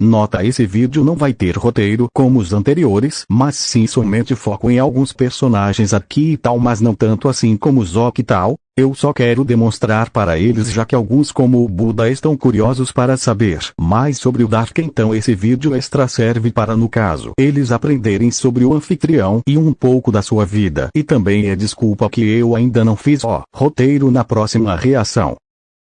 Nota: esse vídeo não vai ter roteiro como os anteriores, mas sim somente foco em alguns personagens aqui e tal, mas não tanto assim como os Zoc e tal. Eu só quero demonstrar para eles, já que alguns como o Buda estão curiosos para saber mais sobre o Dark. Então esse vídeo extra serve para, no caso, eles aprenderem sobre o anfitrião e um pouco da sua vida. E também é desculpa que eu ainda não fiz o roteiro na próxima reação.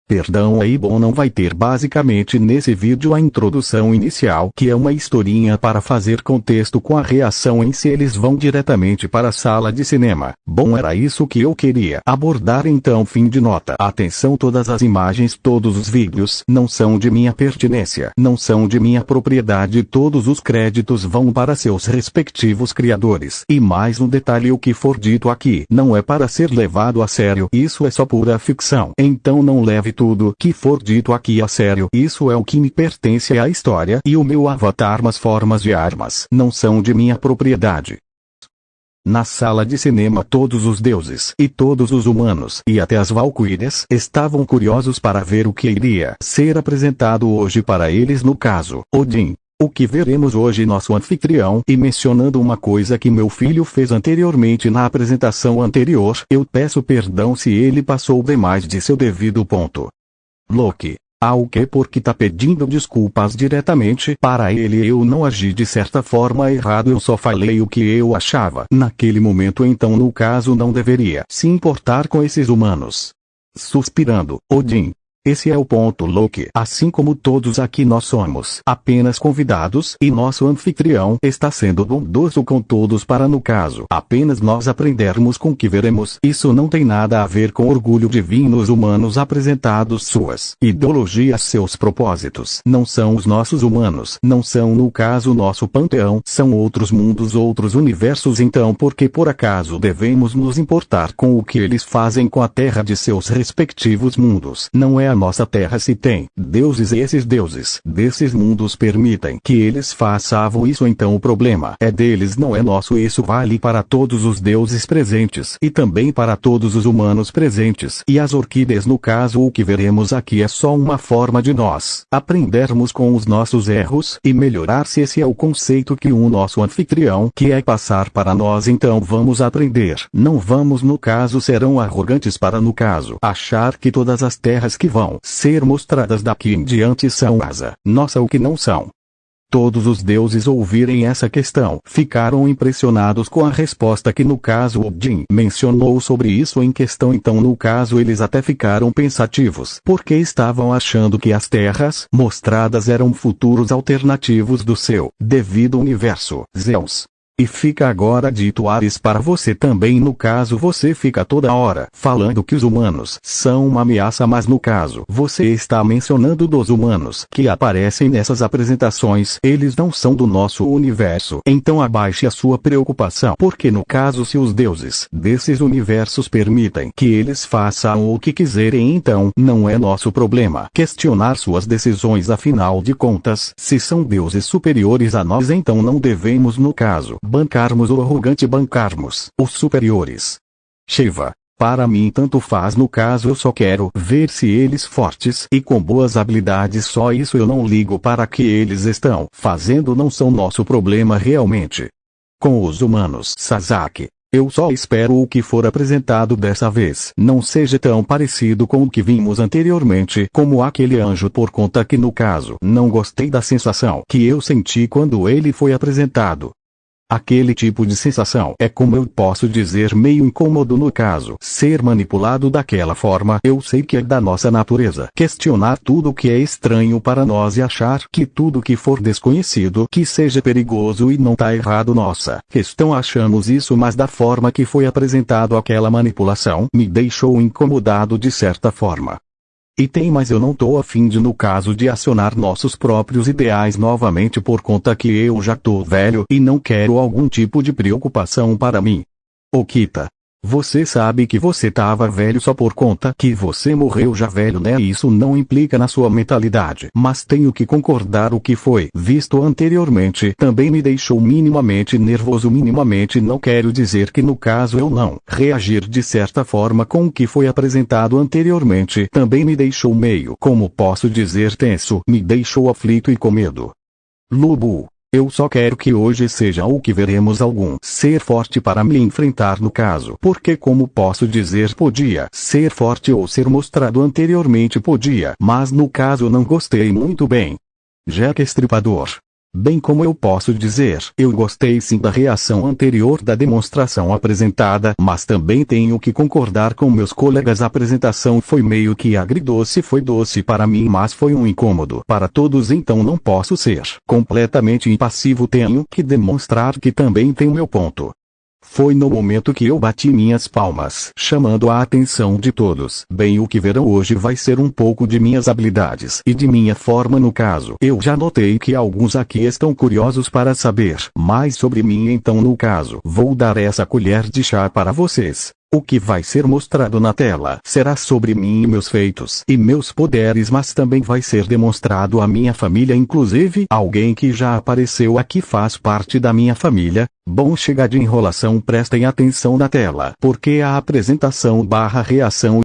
Perdão aí, bom, não vai ter basicamente nesse vídeo a introdução inicial, que é uma historinha para fazer contexto com a reação em si. Eles vão diretamente para a sala de cinema. Bom, era isso que eu queria abordar, então fim de nota. Atenção, todas as imagens, todos os vídeos não são de minha pertinência, não são de minha propriedade, todos os créditos vão para seus respectivos criadores. E mais um detalhe: o que for dito aqui não é para ser levado a sério, isso é só pura ficção. Então não leve tudo que for dito aqui a sério. Isso é o que me pertence à história e o meu avatar, mas formas de armas não são de minha propriedade. Na sala de cinema, todos os deuses e todos os humanos e até as valquírias estavam curiosos para ver o que iria ser apresentado hoje para eles, no caso, Odin. O que veremos hoje, nosso anfitrião. E mencionando uma coisa que meu filho fez anteriormente na apresentação anterior, eu peço perdão se ele passou demais de seu devido ponto. Loki. O que? Porque tá pedindo desculpas diretamente para ele. Eu não agi de certa forma errado, eu só falei o que eu achava naquele momento, então no caso não deveria se importar com esses humanos. Suspirando, Odin. Esse é o ponto, Loki. Assim como todos aqui, nós somos apenas convidados e nosso anfitrião está sendo bondoso com todos para, no caso, apenas nós aprendermos com o que veremos. Isso não tem nada a ver com orgulho divino. Os humanos apresentados, suas ideologias, seus propósitos não são os nossos humanos, não são no caso nosso panteão, são outros mundos, outros universos. Então por que por acaso devemos nos importar com o que eles fazem com a terra de seus respectivos mundos? Não é a nossa terra. Se tem deuses e esses deuses desses mundos permitem que eles façam isso, então o problema é deles, não é nosso. Isso vale para todos os deuses presentes e também para todos os humanos presentes. E as orquídeas, no caso, o que veremos aqui é só uma forma de nós aprendermos com os nossos erros e melhorar. Se esse é o conceito que o nosso anfitrião quer passar para nós, então vamos aprender. Não vamos, no caso, serão arrogantes para, no caso, achar que todas as terras que vão ser mostradas daqui em diante são asa nossa, o que não são. Todos os deuses ouvirem essa questão ficaram impressionados com a resposta que, no caso, Odin mencionou sobre isso em questão. Então no caso eles até ficaram pensativos, porque estavam achando que as terras mostradas eram futuros alternativos do seu devido universo, Zeus. E fica agora dito, Ares, para você também. No caso, você fica toda hora falando que os humanos são uma ameaça, mas no caso você está mencionando dos humanos que aparecem nessas apresentações, eles não são do nosso universo. Então abaixe a sua preocupação, porque no caso, se os deuses desses universos permitem que eles façam o que quiserem, então não é nosso problema questionar suas decisões. Afinal de contas, se são deuses superiores a nós, então não devemos, no caso, bancarmos o arrogante, bancarmos os superiores. Shiva. Para mim tanto faz, no caso eu só quero ver se eles fortes e com boas habilidades, só isso. Eu não ligo para que eles estão fazendo, não são nosso problema realmente. Com os humanos, Sasaki. Eu só espero o que for apresentado dessa vez não seja tão parecido com o que vimos anteriormente, como aquele anjo, por conta que no caso não gostei da sensação que eu senti quando ele foi apresentado. Aquele tipo de sensação é, como eu posso dizer, meio incômodo, no caso, ser manipulado daquela forma. Eu sei que é da nossa natureza questionar tudo que é estranho para nós e achar que tudo que for desconhecido que seja perigoso, e não tá errado. Nossa questão, achamos isso, mas da forma que foi apresentado aquela manipulação me deixou incomodado de certa forma. E tem mais, eu não tô a fim de, no caso, de acionar nossos próprios ideais novamente, por conta que eu já tô velho e não quero algum tipo de preocupação para mim. Okita. Você sabe que você tava velho só por conta que você morreu já velho, né? Isso não implica na sua mentalidade, mas tenho que concordar, o que foi visto anteriormente também me deixou minimamente nervoso. Minimamente, não quero dizer que no caso eu não reagir de certa forma com o que foi apresentado anteriormente também me deixou meio, como posso dizer, tenso, me deixou aflito e com medo. Lubu, eu só quero que hoje seja o que veremos algum ser forte para me enfrentar no caso. Porque como posso dizer podia ser forte ou ser mostrado anteriormente podia. Mas no caso não gostei muito bem. Jack Estripador. Bem como eu posso dizer, eu gostei sim da reação anterior da demonstração apresentada, mas também tenho que concordar com meus colegas, a apresentação foi meio que agridoce, foi doce para mim, mas foi um incômodo para todos, então não posso ser completamente impassivo, tenho que demonstrar que também tenho meu ponto. Foi no momento que eu bati minhas palmas, chamando a atenção de todos. Bem, o que verão hoje vai ser um pouco de minhas habilidades e de minha forma no caso. Eu já notei que alguns aqui estão curiosos para saber mais sobre mim, então no caso, vou dar essa colher de chá para vocês. O que vai ser mostrado na tela será sobre mim e meus feitos e meus poderes, mas também vai ser demonstrado a minha família, inclusive alguém que já apareceu aqui faz parte da minha família. Bom, chega de enrolação, prestem atenção na tela, porque a apresentação / reação.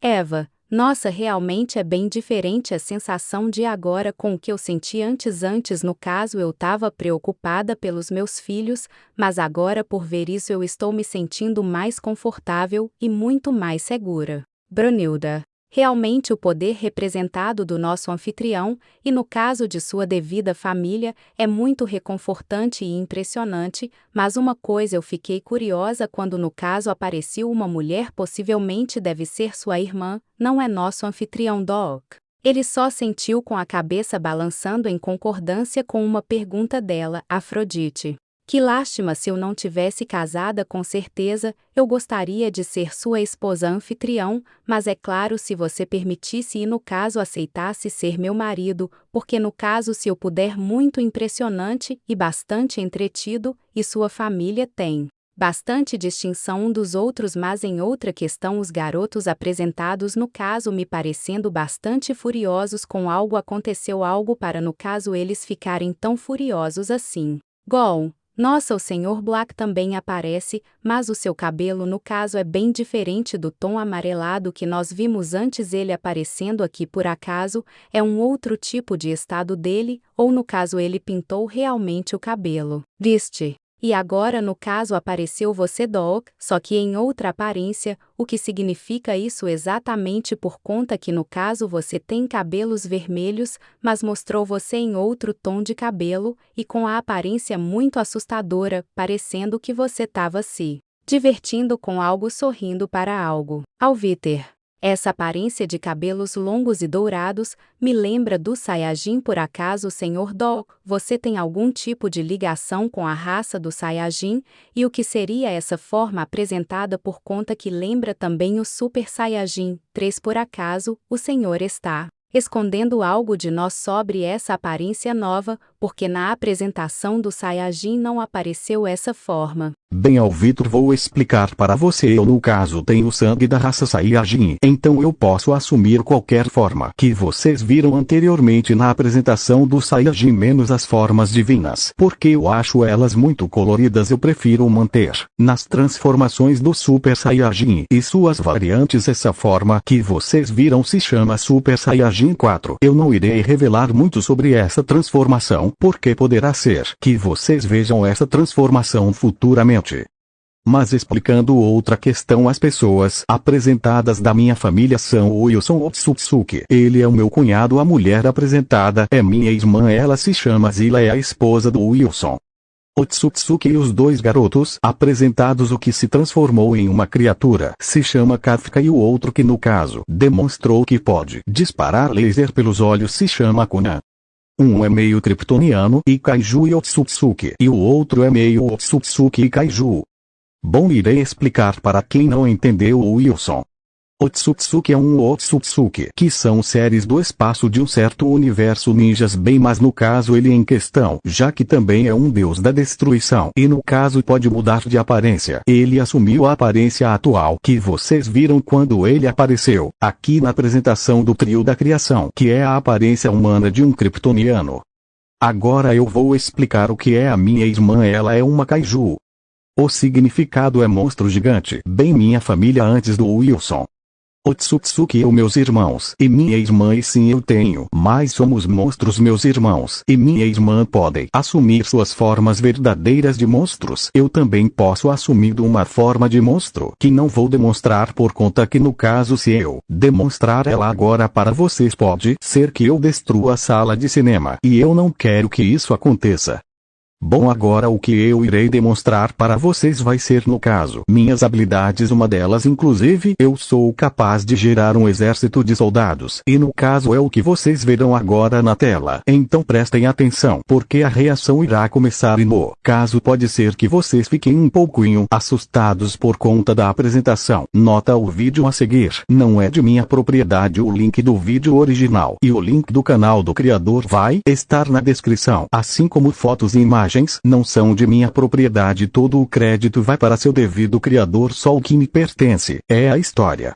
Eva, nossa, realmente é bem diferente a sensação de agora com o que eu senti antes. Antes, no caso, eu estava preocupada pelos meus filhos, mas agora, por ver isso, eu estou me sentindo mais confortável e muito mais segura. Brunilda. Realmente o poder representado do nosso anfitrião, e no caso de sua devida família, é muito reconfortante e impressionante, mas uma coisa eu fiquei curiosa quando no caso apareceu uma mulher, possivelmente deve ser sua irmã, não é nosso anfitrião Doc. Ele só sentiu com a cabeça balançando em concordância com uma pergunta dela, Afrodite. Que lástima, se eu não tivesse casada, com certeza, eu gostaria de ser sua esposa anfitrião, mas é claro, se você permitisse e no caso aceitasse ser meu marido, porque no caso se eu puder, muito impressionante e bastante entretido, e sua família tem bastante distinção um dos outros, mas em outra questão os garotos apresentados no caso me parecendo bastante furiosos com algo, aconteceu algo para no caso eles ficarem tão furiosos assim. Gol. Nossa, o Sr. Black também aparece, mas o seu cabelo no caso é bem diferente do tom amarelado que nós vimos antes. Ele aparecendo aqui por acaso, é um outro tipo de estado dele, ou no caso ele pintou realmente o cabelo. Viste? E agora no caso apareceu você Doc, só que em outra aparência, o que significa isso exatamente por conta que no caso você tem cabelos vermelhos, mas mostrou você em outro tom de cabelo, e com a aparência muito assustadora, parecendo que você estava se divertindo com algo, sorrindo para algo. Alviter. Essa aparência de cabelos longos e dourados me lembra do Saiyajin. Por acaso, Sr. Doc, você tem algum tipo de ligação com a raça do Saiyajin? E o que seria essa forma apresentada por conta que lembra também o Super Saiyajin 3? Por acaso, o senhor está escondendo algo de nós sobre essa aparência nova, porque na apresentação do Saiyajin não apareceu essa forma. Bem, Alvitor, vou explicar para você. Eu no caso tenho sangue da raça Saiyajin, então eu posso assumir qualquer forma que vocês viram anteriormente na apresentação do Saiyajin, menos as formas divinas, porque eu acho elas muito coloridas. Eu prefiro manter nas transformações do Super Saiyajin e suas variantes. Essa forma que vocês viram se chama Super Saiyajin Imagem 4. Eu não irei revelar muito sobre essa transformação, porque poderá ser que vocês vejam essa transformação futuramente. Mas explicando outra questão, as pessoas apresentadas da minha família são o Wilson Otsutsuki. Ele é o meu cunhado, a mulher apresentada é minha irmã, ela se chama Zila, é a esposa do Wilson Otsutsuki, e os dois garotos apresentados, o que se transformou em uma criatura, se chama Kafka, e o outro, que no caso demonstrou que pode disparar laser pelos olhos, se chama Kunan. Um é meio kryptoniano e kaiju e Otsutsuki, e o outro é meio Otsutsuki e kaiju. Bom, irei explicar para quem não entendeu. O Wilson Otsutsuki é um Otsutsuki, que são seres do espaço de um certo universo ninjas, bem, mas no caso ele em questão, já que também é um deus da destruição, e no caso pode mudar de aparência. Ele assumiu a aparência atual que vocês viram quando ele apareceu aqui na apresentação do trio da criação, que é a aparência humana de um kryptoniano. Agora eu vou explicar o que é a minha irmã. Ela é uma kaiju. O significado é monstro gigante. Bem, minha família antes do Wilson Otsutsuki, eu, meus irmãos e minha irmã, e sim, eu tenho, mas somos monstros. Meus irmãos e minha irmã podem assumir suas formas verdadeiras de monstros. Eu também posso assumir uma forma de monstro, que não vou demonstrar por conta que no caso, se eu demonstrar ela agora para vocês, pode ser que eu destrua a sala de cinema, e eu não quero que isso aconteça. Bom, agora o que eu irei demonstrar para vocês vai ser, no caso, minhas habilidades. Uma delas, inclusive, eu sou capaz de gerar um exército de soldados, e no caso é o que vocês verão agora na tela. Então prestem atenção, porque a reação irá começar, e no caso pode ser que vocês fiquem um pouquinho assustados por conta da apresentação. Nota: o vídeo a seguir não é de minha propriedade. O link do vídeo original e o link do canal do criador vai estar na descrição, assim como fotos e imagens não são de minha propriedade. Todo o crédito vai para seu devido criador, só o que me pertence é a história.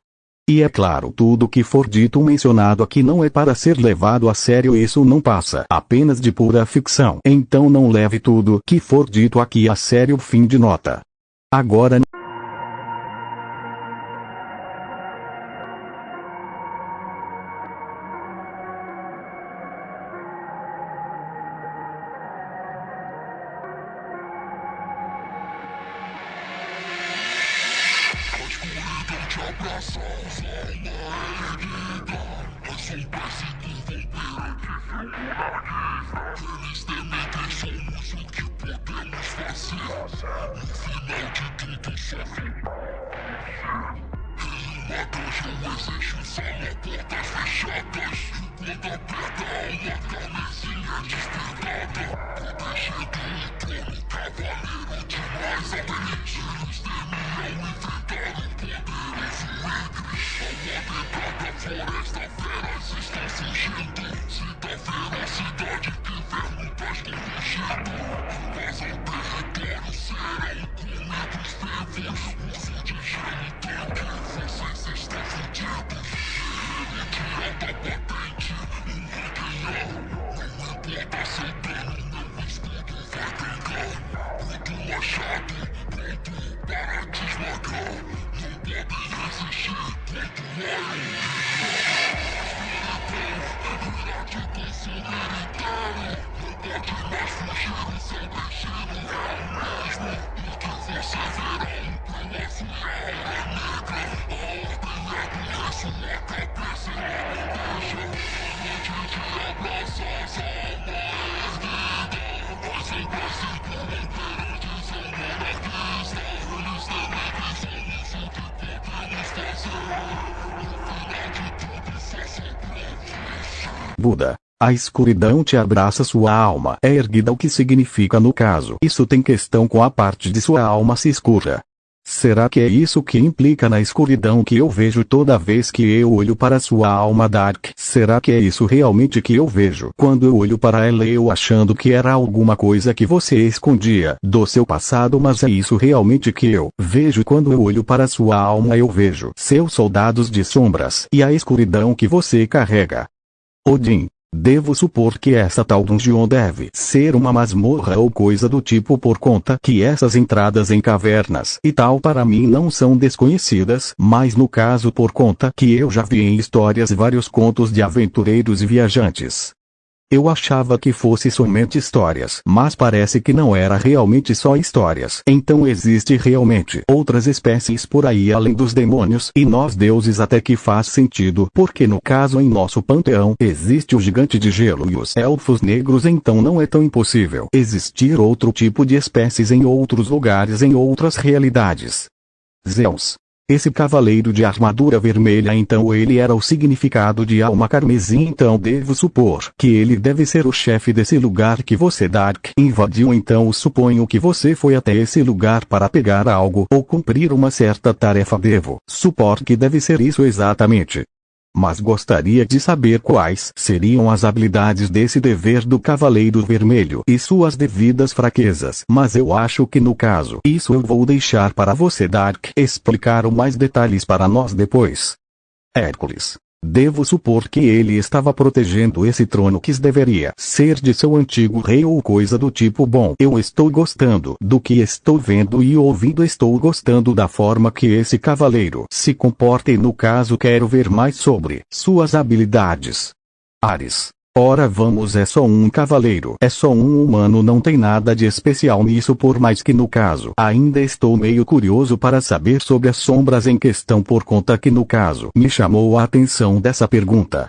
E é claro, tudo que for dito mencionado aqui não é para ser levado a sério, isso não passa apenas de pura ficção. Então não leve tudo que for dito aqui a sério. Fim de nota. Agora Buda, a escuridão te abraça, sua alma é erguida. O que significa no caso? Isso tem questão com a parte de sua alma se escura. Será que é isso que implica na escuridão que eu vejo toda vez que eu olho para sua alma dark? Será que é isso realmente que eu vejo quando eu olho para ela, eu achando que era alguma coisa que você escondia do seu passado? Mas é isso realmente que eu vejo quando eu olho para sua alma? Eu vejo seus soldados de sombras e a escuridão que você carrega. Odin, Devo supor que essa tal dungeon deve ser uma masmorra ou coisa do tipo, por conta que essas entradas em cavernas e tal para mim não são desconhecidas, mas no caso por conta que eu já vi em histórias vários contos de aventureiros e viajantes. Eu achava que fosse somente histórias, mas parece que não era realmente só histórias. Então existe realmente outras espécies por aí além dos demônios e nós deuses, até que faz sentido, porque no caso em nosso panteão existe o gigante de gelo e os elfos negros, então não é tão impossível existir outro tipo de espécies em outros lugares, em outras realidades. Zeus. Esse cavaleiro de armadura vermelha, então ele era o significado de alma carmesim, então devo supor que ele deve ser o chefe desse lugar que você Dark invadiu, então suponho que você foi até esse lugar para pegar algo ou cumprir uma certa tarefa, devo supor que deve ser isso exatamente. Mas gostaria de saber quais seriam as habilidades desse dever do Cavaleiro Vermelho e suas devidas fraquezas. Mas eu acho que no caso isso eu vou deixar para você Dark explicar com mais detalhes para nós depois. Hércules. Devo supor que ele estava protegendo esse trono que deveria ser de seu antigo rei ou coisa do tipo. Bom, eu estou gostando do que estou vendo e ouvindo, estou gostando da forma que esse cavaleiro se comporta e no caso quero ver mais sobre suas habilidades. Ares. Ora vamos, é só um cavaleiro, é só um humano, não tem nada de especial nisso, por mais que no caso ainda estou meio curioso para saber sobre as sombras em questão, por conta que no caso me chamou a atenção dessa pergunta.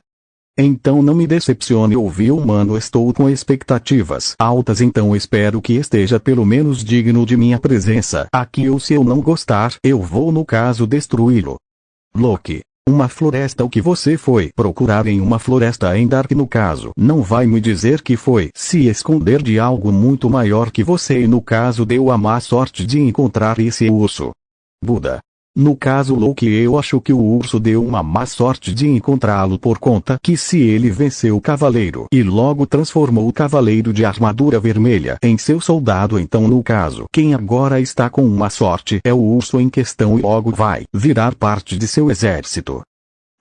Então não me decepcione ouvir humano, estou com expectativas altas, então espero que esteja pelo menos digno de minha presença aqui, ou se eu não gostar eu vou no caso destruí-lo. Loki. Uma floresta, o que você foi procurar em uma floresta em Dark, no caso não vai me dizer que foi se esconder de algo muito maior que você e no caso deu a má sorte de encontrar esse urso. Buda. No caso Loki, eu acho que o urso deu uma má sorte de encontrá-lo, por conta que se ele venceu o cavaleiro e logo transformou o cavaleiro de armadura vermelha em seu soldado, então no caso quem agora está com uma sorte é o urso em questão e logo vai virar parte de seu exército.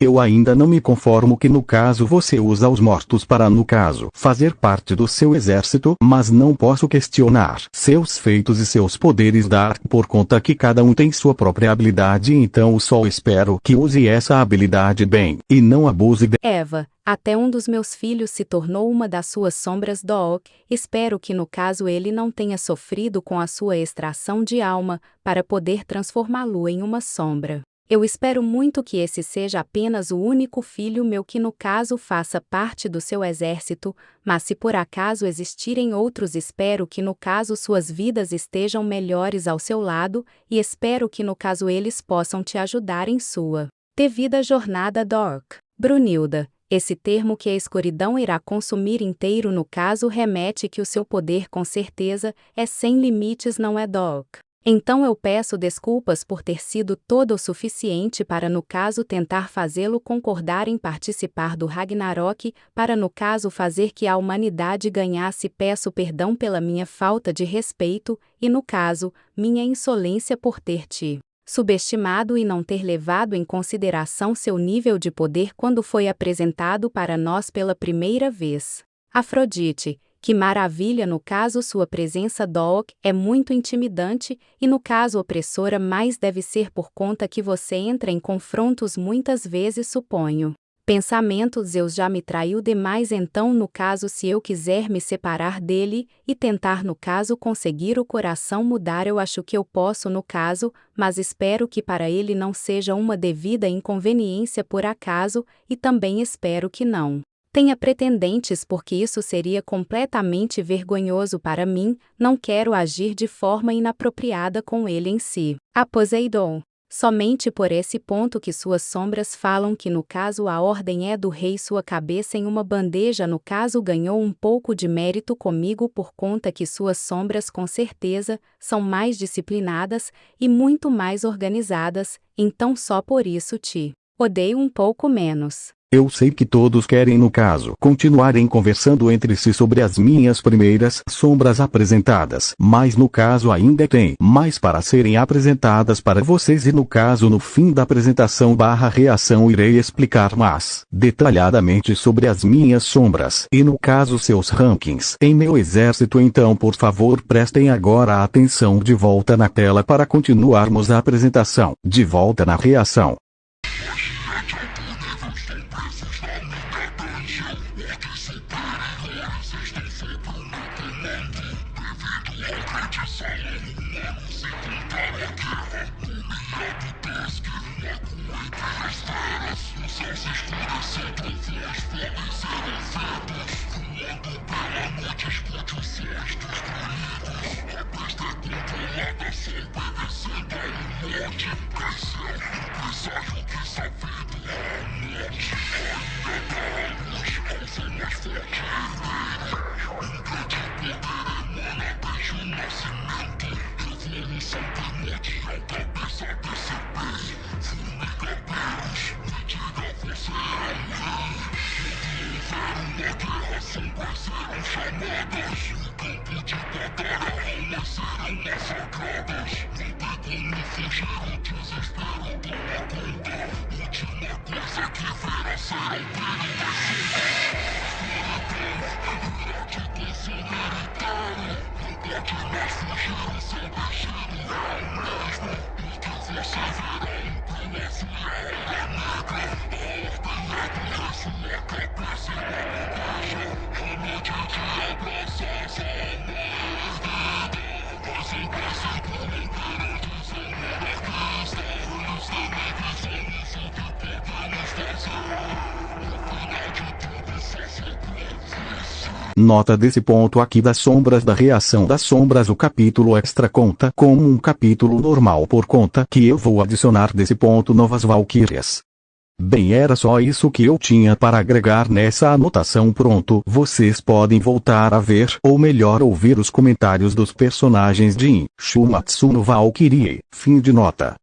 Eu ainda não me conformo que no caso você usa os mortos para no caso fazer parte do seu exército, mas não posso questionar seus feitos e seus poderes Dark, por conta que cada um tem sua própria habilidade, então só espero que use essa habilidade bem e não abuse dela. Eva, até um dos meus filhos se tornou uma das suas sombras Doc, espero que no caso ele não tenha sofrido com a sua extração de alma, para poder transformá-lo em uma sombra. Eu espero muito que esse seja apenas o único filho meu que no caso faça parte do seu exército, mas se por acaso existirem outros, espero que no caso suas vidas estejam melhores ao seu lado, e espero que no caso eles possam te ajudar em sua devida jornada Doc. Brunilda. Esse termo que a escuridão irá consumir inteiro no caso remete que o seu poder com certeza é sem limites, não é Doc? Então eu peço desculpas por ter sido todo o suficiente para no caso tentar fazê-lo concordar em participar do Ragnarok, para no caso fazer que a humanidade ganhasse. Peço perdão pela minha falta de respeito, e no caso, minha insolência por ter te subestimado e não ter levado em consideração seu nível de poder quando foi apresentado para nós pela primeira vez. Afrodite. Que maravilha, no caso sua presença Doc é muito intimidante e no caso opressora, mas deve ser por conta que você entra em confrontos muitas vezes, suponho. Pensamento: Zeus já me traiu demais, então no caso se eu quiser me separar dele e tentar no caso conseguir o coração mudar, eu acho que eu posso no caso, mas espero que para ele não seja uma devida inconveniência por acaso, e também espero que não tenha pretendentes, porque isso seria completamente vergonhoso para mim, não quero agir de forma inapropriada com ele em si. A Poseidon. Somente por esse ponto que suas sombras falam que no caso a ordem é do rei, sua cabeça em uma bandeja no caso ganhou um pouco de mérito comigo, por conta que suas sombras com certeza são mais disciplinadas e muito mais organizadas, então só por isso te odeio um pouco menos. Eu sei que todos querem, no caso, continuarem conversando entre si sobre as minhas primeiras sombras apresentadas, mas no caso ainda tem mais para serem apresentadas para vocês e no caso no fim da apresentação/reação irei explicar mais detalhadamente sobre as minhas sombras e no caso seus rankings em meu exército. Então por favor prestem agora atenção. De volta na tela para continuarmos a apresentação. De volta na reação. Nota desse ponto aqui das sombras da reação das sombras. O capítulo extra conta como um capítulo normal por conta que eu vou adicionar desse ponto novas valquírias. Bem, era só isso que eu tinha para agregar nessa anotação. Pronto, vocês podem voltar a ver, ou melhor ouvir os comentários dos personagens de Shumatsu no Valkyrie. Fim de nota.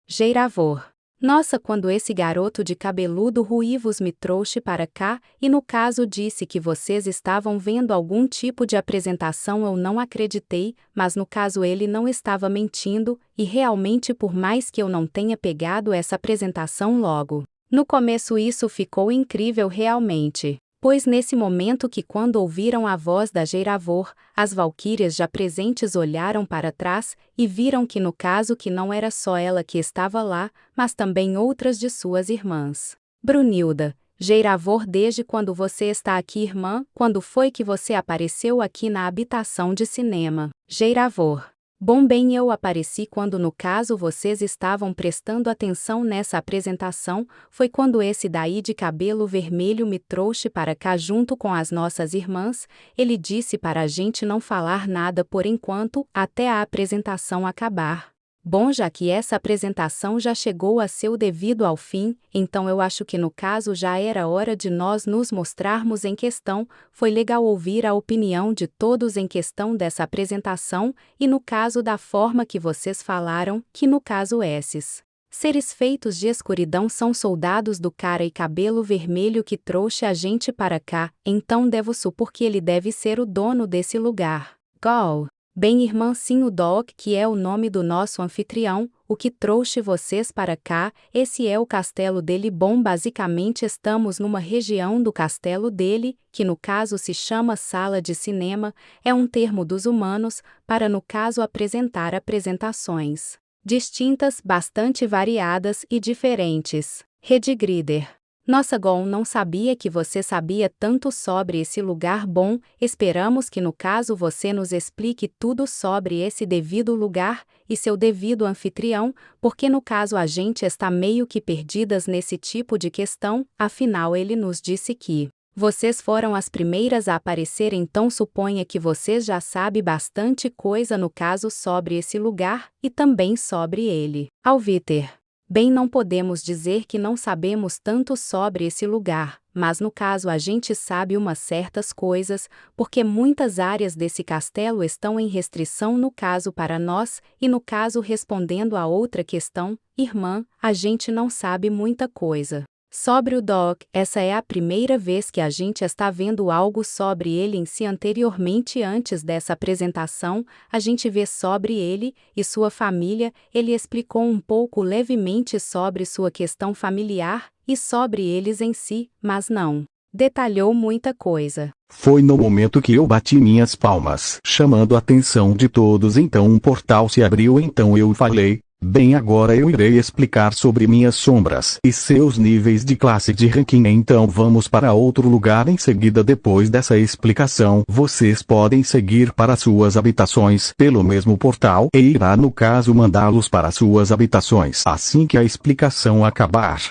Jeiravor. Nossa, quando esse garoto de cabeludo ruivos me trouxe para cá, e no caso disse que vocês estavam vendo algum tipo de apresentação, eu não acreditei, mas no caso ele não estava mentindo, e realmente por mais que eu não tenha pegado essa apresentação logo no começo, isso ficou incrível realmente. Pois nesse momento que quando ouviram a voz da Jeiravor, as valquírias já presentes olharam para trás, e viram que no caso que não era só ela que estava lá, mas também outras de suas irmãs. Brunilda, Jeiravor, desde quando você está aqui, irmã? Quando foi que você apareceu aqui na habitação de cinema? Jeiravor. Bom, bem, eu apareci quando no caso vocês estavam prestando atenção nessa apresentação, foi quando esse daí de cabelo vermelho me trouxe para cá junto com as nossas irmãs. Ele disse para a gente não falar nada por enquanto, até a apresentação acabar. Bom, já que essa apresentação já chegou a seu devido ao fim, então eu acho que no caso já era hora de nós nos mostrarmos em questão. Foi legal ouvir a opinião de todos em questão dessa apresentação, e no caso da forma que vocês falaram, que no caso esses seres feitos de escuridão são soldados do cara e cabelo vermelho que trouxe a gente para cá, então devo supor que ele deve ser o dono desse lugar. Gol. Bem, irmã, sim, o Doc, que é o nome do nosso anfitrião, o que trouxe vocês para cá, esse é o castelo dele. Bom, basicamente estamos numa região do castelo dele, que no caso se chama sala de cinema, é um termo dos humanos, para no caso apresentar apresentações distintas, bastante variadas e diferentes. Redigrider. Nossa, Gon, não sabia que você sabia tanto sobre esse lugar. Bom, esperamos que no caso você nos explique tudo sobre esse devido lugar e seu devido anfitrião, porque no caso a gente está meio que perdidas nesse tipo de questão, afinal ele nos disse que vocês foram as primeiras a aparecer, então suponha que vocês já sabem bastante coisa no caso sobre esse lugar e também sobre ele. Alviter. Bem, não podemos dizer que não sabemos tanto sobre esse lugar, mas no caso a gente sabe umas certas coisas, porque muitas áreas desse castelo estão em restrição no caso para nós, e no caso respondendo a outra questão, irmã, a gente não sabe muita coisa. Sobre o Doc, essa é a primeira vez que a gente está vendo algo sobre ele em si anteriormente. Antes dessa apresentação, a gente vê sobre ele e sua família. Ele explicou um pouco levemente sobre sua questão familiar e sobre eles em si, mas não detalhou muita coisa. Foi no momento que eu bati minhas palmas, chamando a atenção de todos. Então um portal se abriu. Então eu falei: bem, agora eu irei explicar sobre minhas sombras e seus níveis de classe de ranking. Então vamos para outro lugar em seguida. Depois dessa explicação, vocês podem seguir para suas habitações pelo mesmo portal e irá no caso mandá-los para suas habitações assim que a explicação acabar.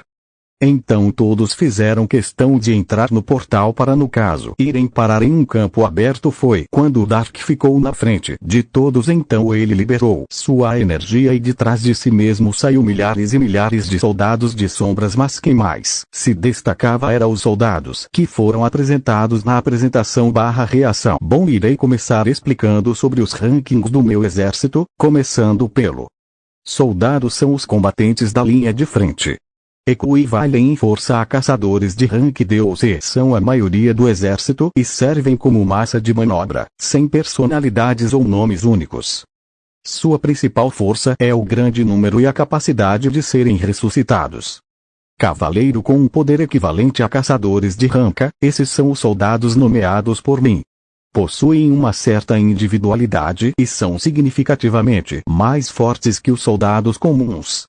Então todos fizeram questão de entrar no portal para no caso irem parar em um campo aberto. Foi quando o Dark ficou na frente de todos. Então ele liberou sua energia e de trás de si mesmo saiu milhares e milhares de soldados de sombras. Mas quem mais se destacava eram os soldados que foram apresentados na apresentação/reação. Bom, irei começar explicando sobre os rankings do meu exército, começando pelo soldados. São os combatentes da linha de frente. Equivalem em força a caçadores de rank D ou C. São a maioria do exército e servem como massa de manobra, sem personalidades ou nomes únicos. Sua principal força é o grande número e a capacidade de serem ressuscitados. Cavaleiro com um poder equivalente a caçadores de rank. Esses são os soldados nomeados por mim. Possuem uma certa individualidade e são significativamente mais fortes que os soldados comuns.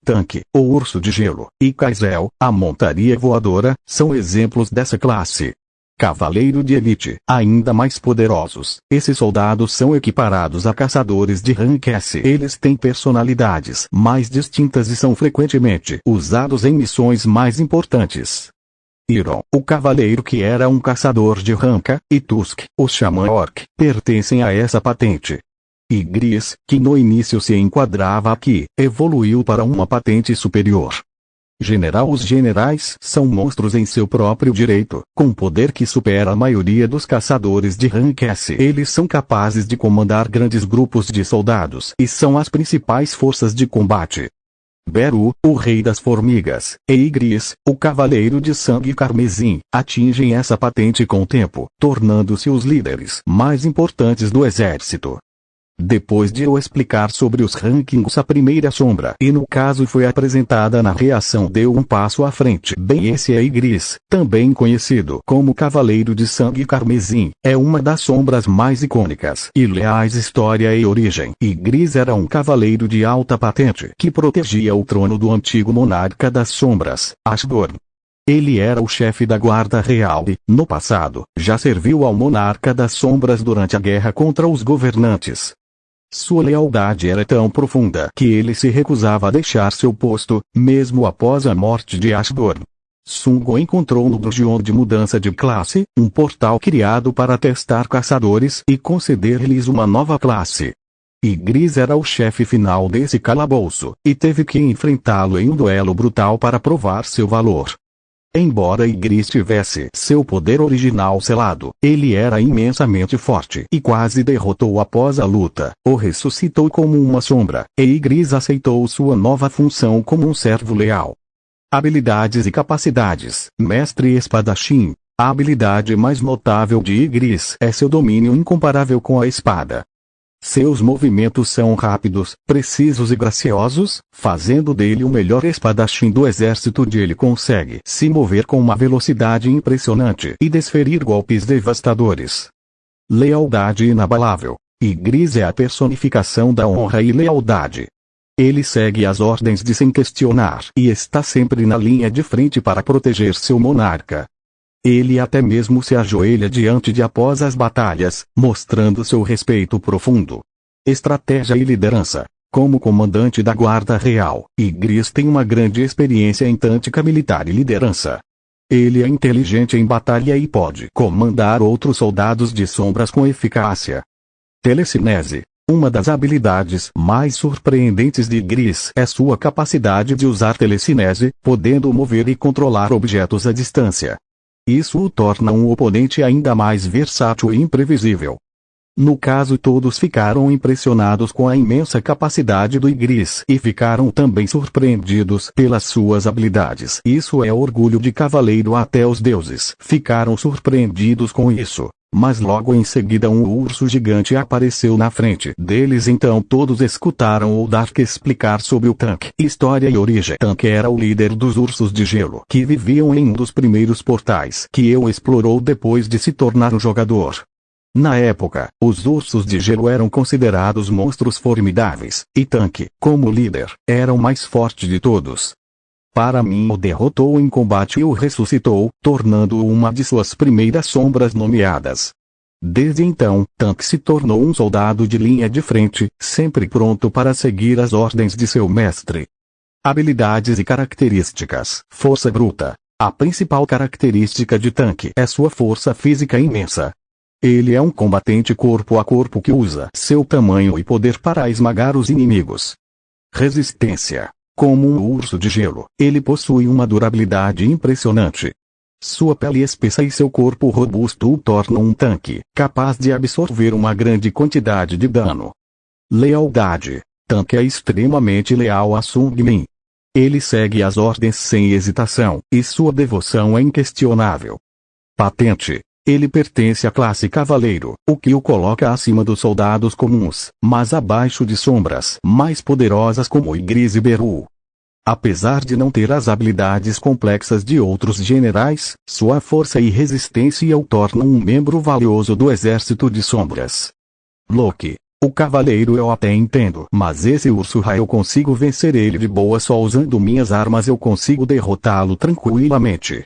Tanque, o urso de gelo, e Kaizel, a montaria voadora, são exemplos dessa classe. Cavaleiro de elite, ainda mais poderosos. Esses soldados são equiparados a caçadores de rank S. Eles têm personalidades mais distintas e são frequentemente usados em missões mais importantes. Iron, o cavaleiro que era um caçador de rank, e Tusk, o xamã orc, pertencem a essa patente. Igris, que no início se enquadrava aqui, evoluiu para uma patente superior. General. Os generais são monstros em seu próprio direito, com poder que supera a maioria dos caçadores de rank S. Eles são capazes de comandar grandes grupos de soldados e são as principais forças de combate. Beru, o rei das formigas, e Igris, o cavaleiro de sangue carmesim, atingem essa patente com o tempo, tornando-se os líderes mais importantes do exército. Depois de eu explicar sobre os rankings, a primeira sombra, e no caso foi apresentada na reação, deu um passo à frente. Bem, esse é Igris, também conhecido como Cavaleiro de Sangue Carmesim, é uma das sombras mais icônicas e leais história e origem. Igris era um cavaleiro de alta patente que protegia o trono do antigo monarca das sombras, Ashburn. Ele era o chefe da guarda real e, no passado, já serviu ao monarca das sombras durante a guerra contra os governantes. Sua lealdade era tão profunda que ele se recusava a deixar seu posto, mesmo após a morte de Ashburn. Sungo encontrou no Brugion de mudança de classe, um portal criado para testar caçadores e conceder-lhes uma nova classe. Igris era o chefe final desse calabouço, e teve que enfrentá-lo em um duelo brutal para provar seu valor. Embora Igris tivesse seu poder original selado, ele era imensamente forte e quase derrotou após a luta. O ressuscitou como uma sombra, e Igris aceitou sua nova função como um servo leal. Habilidades e capacidades. Mestre espadachim. A habilidade mais notável de Igris é seu domínio incomparável com a espada. Seus movimentos são rápidos, precisos e graciosos, fazendo dele o melhor espadachim do exército. Ele consegue se mover com uma velocidade impressionante e desferir golpes devastadores. Lealdade inabalável. Igris é a personificação da honra e lealdade. Ele segue as ordens de sem questionar e está sempre na linha de frente para proteger seu monarca. Ele até mesmo se ajoelha diante de após as batalhas, mostrando seu respeito profundo. Estratégia e liderança. Como comandante da Guarda Real, Igris tem uma grande experiência em tática militar e liderança. Ele é inteligente em batalha e pode comandar outros soldados de sombras com eficácia. Telecinese. Uma das habilidades mais surpreendentes de Igris é sua capacidade de usar telecinese, podendo mover e controlar objetos à distância. Isso o torna um oponente ainda mais versátil e imprevisível. No caso, todos ficaram impressionados com a imensa capacidade do Ygritte e ficaram também surpreendidos pelas suas habilidades. Isso é orgulho de cavaleiro, até os deuses ficaram surpreendidos com isso. Mas logo em seguida um urso gigante apareceu na frente deles, então todos escutaram o Dark explicar sobre o Tanque. História e origem. Tanque era o líder dos ursos de gelo, que viviam em um dos primeiros portais que eu explorou depois de se tornar um jogador. Na época, os ursos de gelo eram considerados monstros formidáveis, e Tanque, como líder, era o mais forte de todos. Para mim, o derrotou em combate e o ressuscitou, tornando-o uma de suas primeiras sombras nomeadas. Desde então, Tanque se tornou um soldado de linha de frente, sempre pronto para seguir as ordens de seu mestre. Habilidades e características. Força bruta. A principal característica de Tanque é sua força física imensa. Ele é um combatente corpo a corpo que usa seu tamanho e poder para esmagar os inimigos. Resistência. Como um urso de gelo, ele possui uma durabilidade impressionante. Sua pele espessa e seu corpo robusto o tornam um tanque, capaz de absorver uma grande quantidade de dano. Lealdade. Tanque é extremamente leal a Sung Min. Ele segue as ordens sem hesitação, e sua devoção é inquestionável. Patente. Ele pertence à classe cavaleiro, o que o coloca acima dos soldados comuns, mas abaixo de sombras mais poderosas como Ygritte e Beru. Apesar de não ter as habilidades complexas de outros generais, sua força e resistência o tornam um membro valioso do exército de sombras. Loki. O cavaleiro eu até entendo, mas esse urso eu consigo vencer ele de boa só usando minhas armas, eu consigo derrotá-lo tranquilamente.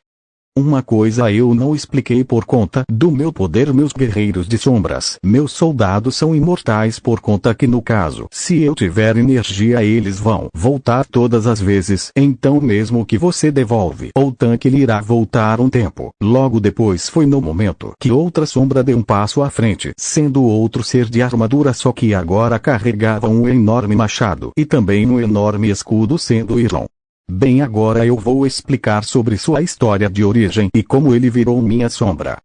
Uma coisa eu não expliquei por conta do meu poder: meus guerreiros de sombras, meus soldados são imortais por conta que no caso, se eu tiver energia eles vão voltar todas as vezes, então mesmo que você devolve, o tanque ele irá voltar um tempo. Logo depois foi no momento que outra sombra deu um passo à frente, sendo outro ser de armadura, só que agora carregava um enorme machado e também um enorme escudo, sendo Iron. Bem, agora eu vou explicar sobre sua história de origem e como ele virou minha sombra.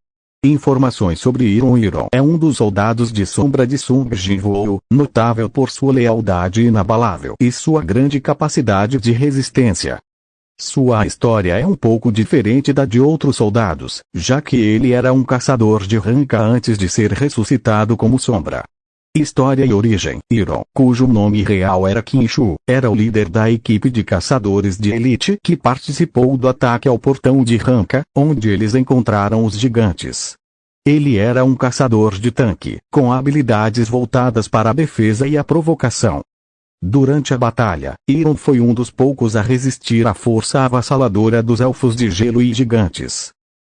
Informações sobre Iron. Iron é um dos soldados de sombra de Sung Jinwoo, notável por sua lealdade inabalável e sua grande capacidade de resistência. Sua história é um pouco diferente da de outros soldados, já que ele era um caçador de ranca antes de ser ressuscitado como sombra. História e origem. Iron, cujo nome real era Kinshu, era o líder da equipe de caçadores de elite que participou do ataque ao portão de Ranka, onde eles encontraram os gigantes. Ele era um caçador de tanque, com habilidades voltadas para a defesa e a provocação. Durante a batalha, Iron foi um dos poucos a resistir à força avassaladora dos elfos de gelo e gigantes.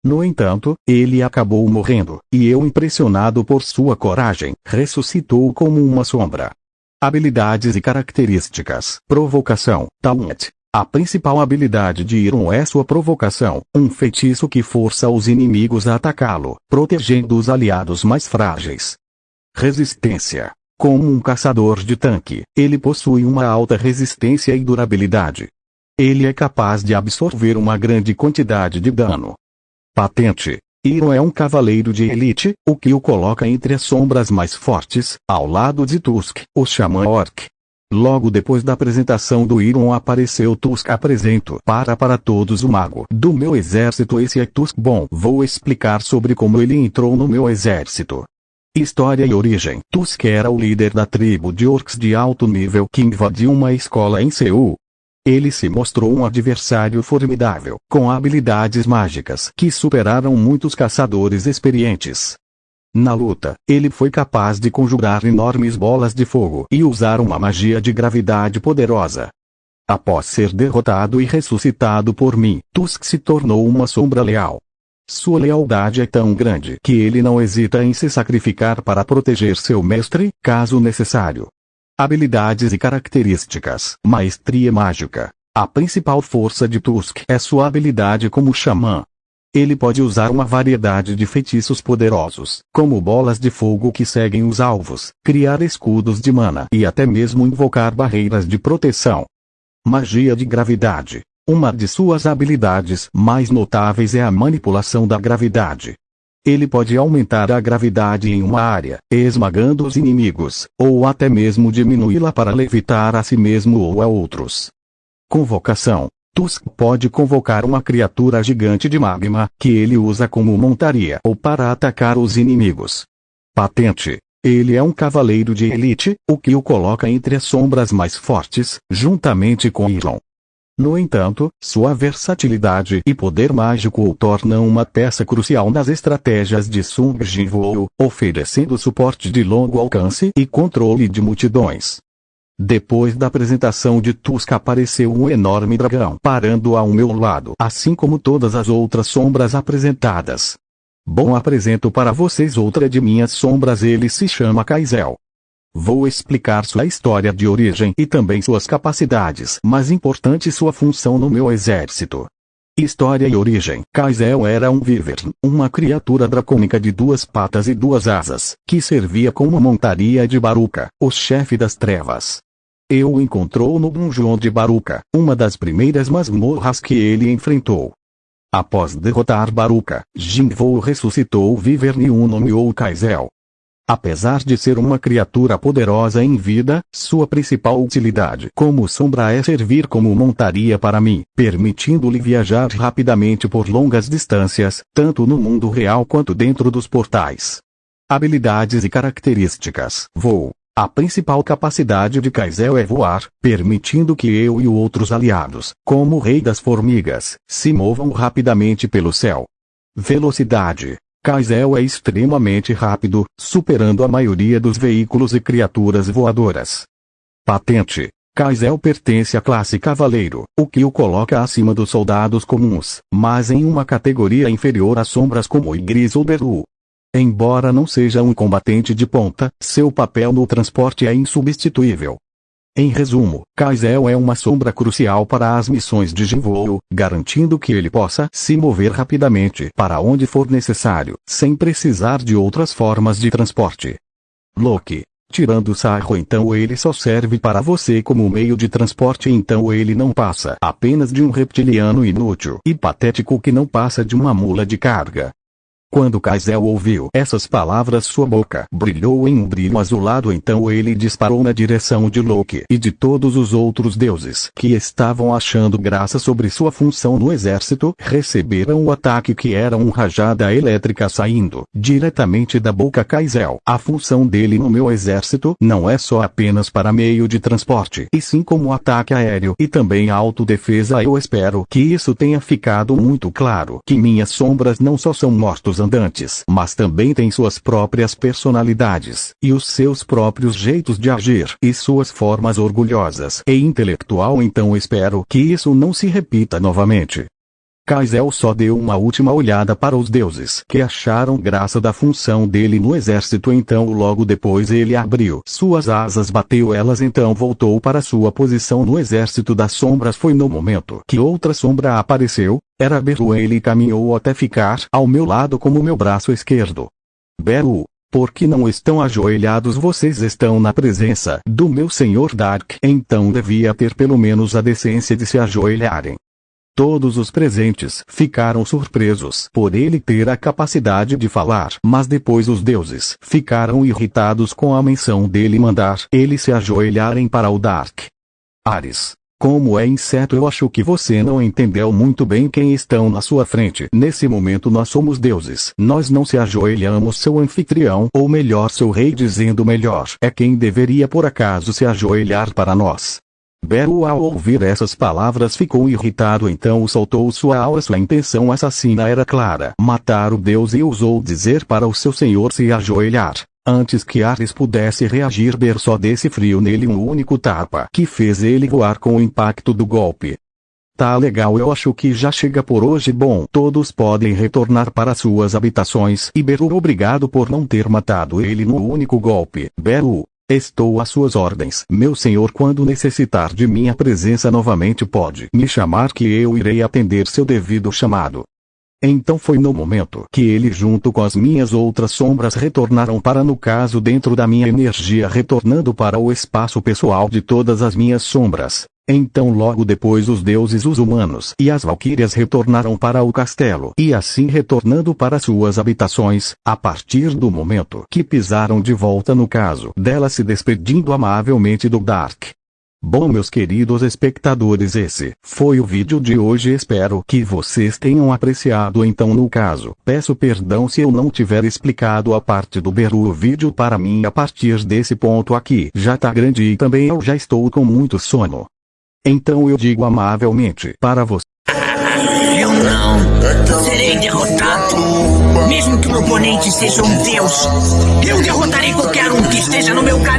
No entanto, ele acabou morrendo, e eu, impressionado por sua coragem, ressuscitou como uma sombra. Habilidades e características. Provocação. Talent. A principal habilidade de Iron é sua provocação, um feitiço que força os inimigos a atacá-lo, protegendo os aliados mais frágeis. Resistência. Como um caçador de tanque, ele possui uma alta resistência e durabilidade. Ele é capaz de absorver uma grande quantidade de dano. Patente. Iron é um cavaleiro de elite, o que o coloca entre as sombras mais fortes, ao lado de Tusk, o Xamã Orc. Logo depois da apresentação do Iron apareceu Tusk. Apresento para todos o mago do meu exército. Esse é Tusk. Bom, vou explicar sobre como ele entrou no meu exército. História e origem. Tusk era o líder da tribo de orcs de alto nível que invadiu uma escola em Seul. Ele se mostrou um adversário formidável, com habilidades mágicas que superaram muitos caçadores experientes. Na luta, ele foi capaz de conjurar enormes bolas de fogo e usar uma magia de gravidade poderosa. Após ser derrotado e ressuscitado por mim, Tusk se tornou uma sombra leal. Sua lealdade é tão grande que ele não hesita em se sacrificar para proteger seu mestre, caso necessário. Habilidades e características. Maestria mágica. A principal força de Tusk é sua habilidade como xamã. Ele pode usar uma variedade de feitiços poderosos, como bolas de fogo que seguem os alvos, criar escudos de mana e até mesmo invocar barreiras de proteção. Magia de gravidade. Uma de suas habilidades mais notáveis é a manipulação da gravidade. Ele pode aumentar a gravidade em uma área, esmagando os inimigos, ou até mesmo diminuí-la para levitar a si mesmo ou a outros. Convocação. Tusk pode convocar uma criatura gigante de magma, que ele usa como montaria ou para atacar os inimigos. Patente. Ele é um cavaleiro de elite, o que o coloca entre as sombras mais fortes, juntamente com Elon. No entanto, sua versatilidade e poder mágico o tornam uma peça crucial nas estratégias de Sung Jinwoo, oferecendo suporte de longo alcance e controle de multidões. Depois da apresentação de Tusk apareceu um enorme dragão parando ao meu lado, assim como todas as outras sombras apresentadas. Bom, apresento para vocês outra de minhas sombras, ele se chama Kaizel. Vou explicar sua história de origem e também suas capacidades, mais importante sua função no meu exército. História e origem. Kaizel era um Wyvern, uma criatura dracônica de 2 patas e 2 asas, que servia como montaria de Baruka, o chefe das trevas. Eu o encontrou no dungeon de Baruka, uma das primeiras masmorras que ele enfrentou. Após derrotar Baruka, Jinwoo ressuscitou o Wyvern e o nomeou Kaizel. Apesar de ser uma criatura poderosa em vida, sua principal utilidade como sombra é servir como montaria para mim, permitindo-lhe viajar rapidamente por longas distâncias, tanto no mundo real quanto dentro dos portais. Habilidades e características. Voo. A principal capacidade de Kaizel é voar, permitindo que eu e outros aliados, como o Rei das Formigas, se movam rapidamente pelo céu. Velocidade. Kaizel é extremamente rápido, superando a maioria dos veículos e criaturas voadoras. Patente. Kaizel pertence à classe Cavaleiro, o que o coloca acima dos soldados comuns, mas em uma categoria inferior às sombras como Igris ou Beru. Embora não seja um combatente de ponta, seu papel no transporte é insubstituível. Em resumo, Kaizel é uma sombra crucial para as missões de Jinwoo, garantindo que ele possa se mover rapidamente para onde for necessário, sem precisar de outras formas de transporte. Loki. Tirando sarro, então ele só serve para você como meio de transporte, então ele não passa apenas de um reptiliano inútil e patético que não passa de uma mula de carga. Quando Kaizel ouviu essas palavras, sua boca brilhou em um brilho azulado, então ele disparou na direção de Loki e de todos os outros deuses que estavam achando graça sobre sua função no exército. Receberam o ataque que era uma rajada elétrica saindo diretamente da boca Kaizel. A função dele no meu exército não é só apenas para meio de transporte, e sim como ataque aéreo e também autodefesa. Eu espero que isso tenha ficado muito claro, que minhas sombras não só são mortos andantes, mas também têm suas próprias personalidades, e os seus próprios jeitos de agir, e suas formas orgulhosas e intelectual. Então espero que isso não se repita novamente. Kaizel só deu uma última olhada para os deuses que acharam graça da função dele no exército, então logo depois ele abriu suas asas, bateu elas, então voltou para sua posição no exército das sombras. Foi no momento que outra sombra apareceu, era Beru. Ele caminhou até ficar ao meu lado como meu braço esquerdo. Beru, por que não estão ajoelhados? Vocês estão na presença do meu senhor Dark, então devia ter pelo menos a decência de se ajoelharem. Todos os presentes ficaram surpresos por ele ter a capacidade de falar, mas depois os deuses ficaram irritados com a menção dele mandar eles se ajoelharem para o Dark. Ares. Como é inseto, eu acho que você não entendeu muito bem quem estão na sua frente. Nesse momento nós somos deuses. Nós não se ajoelhamos. Seu anfitrião, ou melhor seu rei, dizendo melhor, é quem deveria por acaso se ajoelhar para nós. Beru, ao ouvir essas palavras, ficou irritado, então soltou sua aura. Sua intenção assassina era clara: matar o deus, e ousou dizer para o seu senhor se ajoelhar. Antes que Ares pudesse reagir, Beru só desse frio nele um único tapa que fez ele voar com o impacto do golpe. Tá legal, eu acho que já chega por hoje. Bom, todos podem retornar para suas habitações. E Beru, obrigado por não ter matado ele no único golpe. Beru. Estou às suas ordens, meu senhor. Quando necessitar de minha presença novamente, pode me chamar que eu irei atender seu devido chamado. Então foi no momento que ele, junto com as minhas outras sombras, retornaram para, no caso, dentro da minha energia, retornando para o espaço pessoal de todas as minhas sombras. Então logo depois os deuses, os humanos e as valquírias retornaram para o castelo, e assim retornando para suas habitações, a partir do momento que pisaram de volta no caso dela se despedindo amavelmente do Dark. Bom, meus queridos espectadores, esse foi o vídeo de hoje, espero que vocês tenham apreciado. Então no caso, peço perdão se eu não tiver explicado a parte do Beru. O vídeo para mim a partir desse ponto aqui já tá grande e também eu já estou com muito sono. Então eu digo amavelmente para você. Eu não serei derrotado. Mesmo que o meu oponente seja um deus, eu derrotarei qualquer um que esteja no meu caminho.